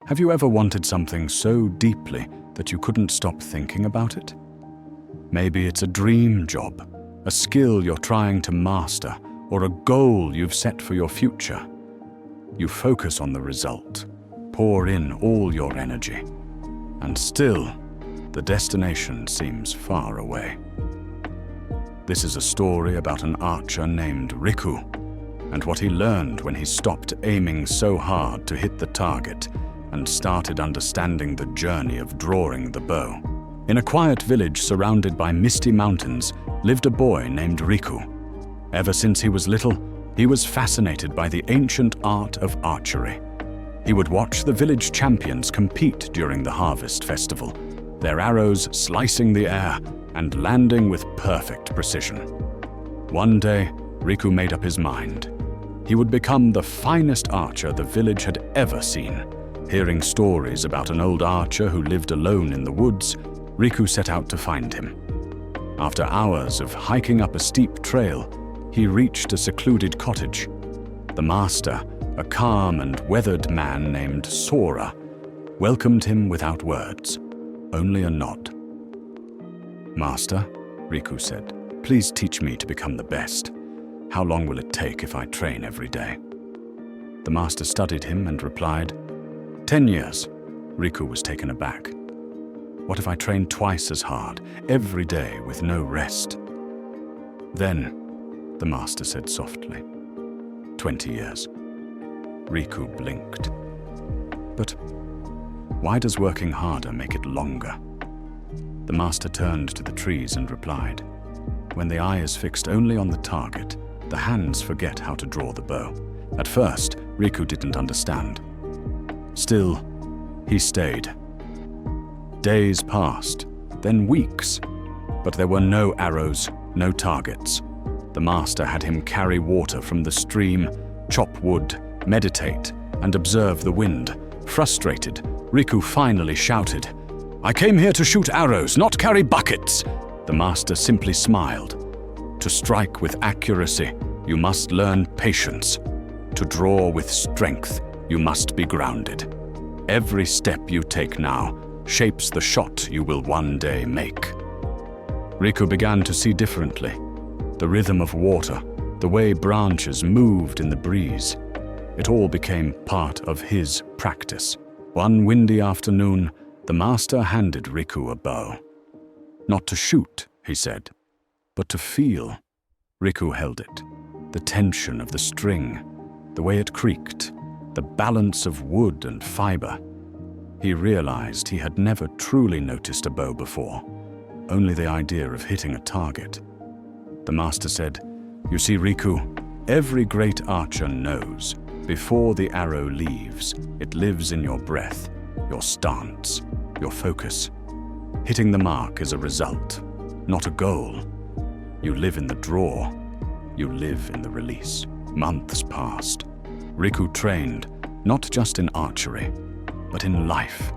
Have you ever wanted something so deeply that you couldn't stop thinking about it? Maybe it's a dream job, a skill you're trying to master, or a goal you've set for your future. You focus on the result, pour in all your energy, and still, the destination seems far away. This is a story about an archer named Riku, and what he learned when he stopped aiming so hard to hit the target and started understanding the journey of drawing the bow. In a quiet village surrounded by misty mountains lived a boy named Riku. Ever since he was little, he was fascinated by the ancient art of archery. He would watch the village champions compete during the harvest festival, their arrows slicing the air and landing with perfect precision. One day, Riku made up his mind. He would become the finest archer the village had ever seen. Hearing stories about an old archer who lived alone in the woods, Riku set out to find him. After hours of hiking up a steep trail, he reached a secluded cottage. The master, a calm and weathered man named Sora, welcomed him without words, only a nod. "Master," Riku said, "please teach me to become the best. How long will it take if I train every day?" The master studied him and replied, 10 years. Riku was taken aback. "What if I train twice as hard, every day with no rest?" "Then," the master said softly, 20 years. Riku blinked. "But why does working harder make it longer?" The master turned to the trees and replied, "When the eye is fixed only on the target, the hands forget how to draw the bow." At first, Riku didn't understand. Still, he stayed. Days passed, then weeks, but there were no arrows, no targets. The master had him carry water from the stream, chop wood, meditate, and observe the wind. Frustrated, Riku finally shouted, "I came here to shoot arrows, not carry buckets!" The master simply smiled. "To strike with accuracy, you must learn patience. To draw with strength, you must be grounded. Every step you take now shapes the shot you will one day make." Riku began to see differently. The rhythm of water, the way branches moved in the breeze. It all became part of his practice. One windy afternoon, the master handed Riku a bow. "Not to shoot," he said, "but to feel." Riku held it. The tension of the string, the way it creaked, the balance of wood and fiber. He realized he had never truly noticed a bow before, only the idea of hitting a target. The master said, "You see, Riku, every great archer knows, before the arrow leaves, it lives in your breath, your stance, your focus. Hitting the mark is a result, not a goal. You live in the draw, you live in the release." Months passed. Riku trained, not just in archery, but in life.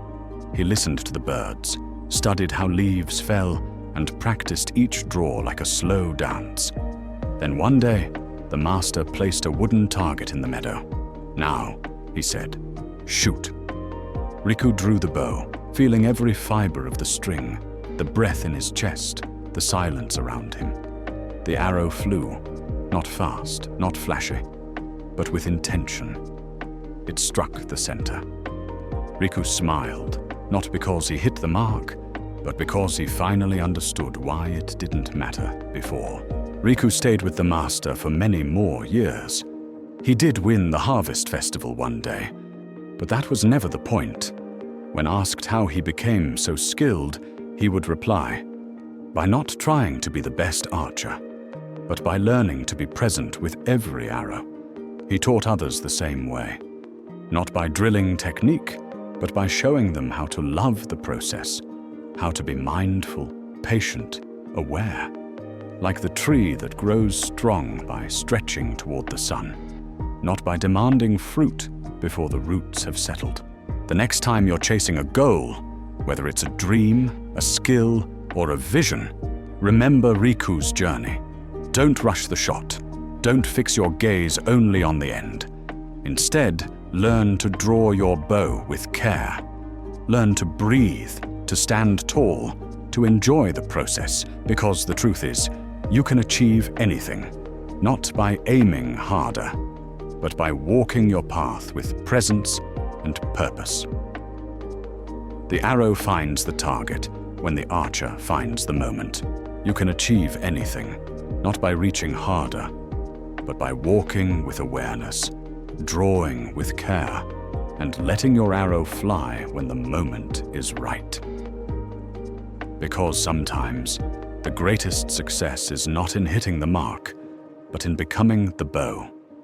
He listened to the birds, studied how leaves fell, and practiced each draw like a slow dance. Then one day, the master placed a wooden target in the meadow. "Now," he said, "shoot." Riku drew the bow, feeling every fiber of the string, the breath in his chest, the silence around him. The arrow flew, not fast, not flashy, but with intention. It struck the center. Riku smiled, not because he hit the mark, but because he finally understood why it didn't matter before. Riku stayed with the master for many more years. He did win the harvest festival one day, but that was never the point. When asked how he became so skilled, he would reply, "By not trying to be the best archer, but by learning to be present with every arrow." He taught others the same way, not by drilling technique, but by showing them how to love the process, how to be mindful, patient, aware, like the tree that grows strong by stretching toward the sun, not by demanding fruit before the roots have settled. The next time you're chasing a goal, whether it's a dream, a skill, or a vision, remember Riku's journey. Don't rush the shot. Don't fix your gaze only on the end. Instead, Learn to draw your bow with care. Learn to breathe, to stand tall, to enjoy the process, because the truth is, you can achieve anything, not by aiming harder, but by walking your path with presence and purpose. The arrow finds the target when the archer finds the moment. You can achieve anything, not by reaching harder, but by walking with awareness, drawing with care, and letting your arrow fly when the moment is right. Because sometimes, the greatest success is not in hitting the mark, but in becoming the bow.